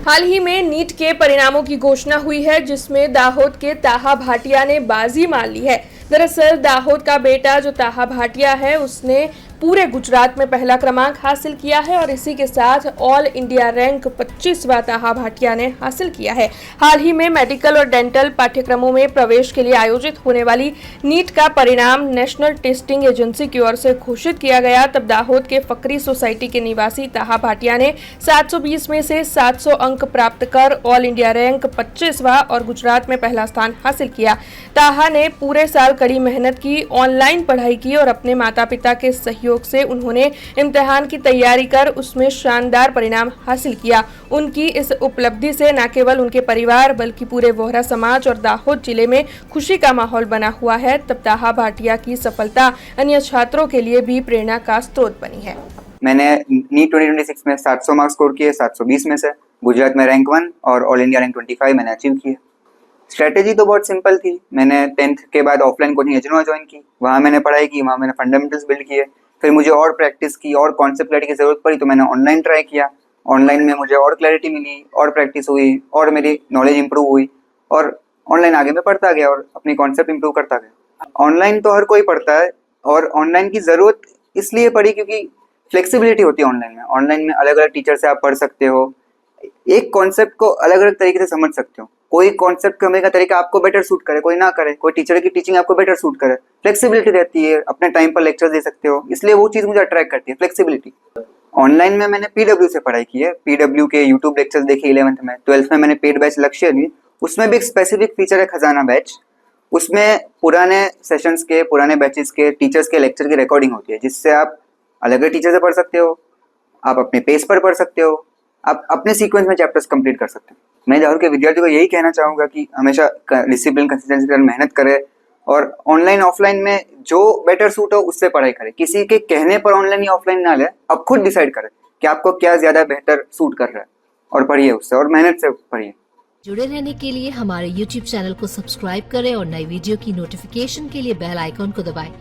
हाल ही में नीट के परिणामों की घोषणा हुई है, जिसमें दाहोद के ताहा भाटिया ने बाजी मार ली है। दरअसल दाहोद का बेटा जो ताहा भाटिया है, उसने पूरे गुजरात में पहला क्रमांक हासिल किया है और इसी के साथ ऑल इंडिया रैंक 25वां ताहा भाटिया ने हासिल किया है। हाल ही में मेडिकल और डेंटल पाठ्यक्रमों में प्रवेश के लिए आयोजित होने वाली नीट का परिणाम नेशनल टेस्टिंग एजेंसी की ओर से घोषित किया गया। तब दाहोद के फकरी सोसाइटी के निवासी ताहा भाटिया ने 720 में से 700 अंक प्राप्त कर ऑल इंडिया रैंक 25वां और गुजरात में पहला स्थान हासिल किया। ताहा ने पूरे साल कड़ी मेहनत की, ऑनलाइन पढ़ाई की और अपने माता पिता के सहयोग से उन्होंने इम्तिहान की तैयारी कर उसमें शानदार परिणाम हासिल किया। उनकी इस उपलब्धि से न केवल उनके परिवार बल्कि पूरे वोहरा समाज और दाहोद जिले में खुशी का माहौल बना हुआ है। तब ताहा भाटिया की सफलता अन्य छात्रों के लिए भी प्रेरणा का स्रोत बनी है। मैंने नीट 2026 में 700 मार्क्स स्कोर किए 720 में से। गुजरात में रैंक 1 और ऑल इंडिया रैंक 25 मैंने अचीव किए। स्ट्रेटेजी तो बहुत सिंपल थी। मैंने 10th के बाद ऑफलाइन कोचिंग एजनोआ ज्वाइन की, वहाँ मैंने पढ़ाई की, वहाँ मैंने फंडामेंटल्स बिल्ड किए। फिर मुझे और प्रैक्टिस की और कॉन्सेप्ट क्लैरिटी की ज़रूरत पड़ी तो मैंने ऑनलाइन ट्राई किया। ऑनलाइन में मुझे और क्लैरिटी मिली और प्रैक्टिस हुई और मेरी नॉलेज इंप्रूव हुई और ऑनलाइन आगे मैं पढ़ता गया और अपनी कॉन्सेप्ट इंप्रूव करता गया। ऑनलाइन तो हर कोई पढ़ता है और ऑनलाइन की ज़रूरत इसलिए पड़ी क्योंकि फ्लेक्सिबिलिटी होती है ऑनलाइन में। ऑनलाइन में अलग अलग टीचर से आप पढ़ सकते हो, एक कॉन्सेप्ट को अलग अलग तरीके से समझ सकते हो। कोई कॉन्सेप्ट करने का तरीका आपको बेटर सूट करे, कोई ना करे, कोई टीचर की टीचिंग आपको बेटर सूट करे। फ्लेक्सिबिलिटी रहती है, अपने टाइम पर लेक्चर दे सकते हो, इसलिए वो चीज़ मुझे अट्रैक्ट करती है, फ्लेक्सिबिलिटी। ऑनलाइन में मैंने पीडब्ल्यू से पढ़ाई की है, पीडब्ल्यू के यूट्यूब लेक्चर्स देखे 11th में। 12th में मैंने पेड बैच लक्ष्य ली, उसमें भी एक स्पेसिफिक फीचर है खजाना बैच। उसमें पुराने सेशंस के, पुराने बैचेस के टीचर्स के लेक्चर की रिकॉर्डिंग होती है, जिससे आप अलग अलग टीचर से पढ़ सकते हो, आप अपने पेस पर पढ़ सकते हो, आप अपने सीक्वेंस में चैप्टर्स कंप्लीट कर सकते हो। मैं दाहोद के विद्यार्थियों को यही कहना चाहूँगा कि हमेशा डिसिप्लिन कंसिस्टेंसी के साथ मेहनत करें और ऑनलाइन ऑफलाइन में जो बेटर सूट हो उससे पढ़ाई करें। किसी के कहने पर ऑनलाइन या ऑफलाइन ना ले, आप खुद डिसाइड करें कि आपको क्या ज़्यादा बेहतर सूट कर रहा है और पढ़िए उससे और मेहनत से पढ़िए। जुड़े रहने के लिए हमारे YouTube चैनल को सब्सक्राइब करें और नई वीडियो की नोटिफिकेशन के लिए बेल आइकॉन को दबाएं।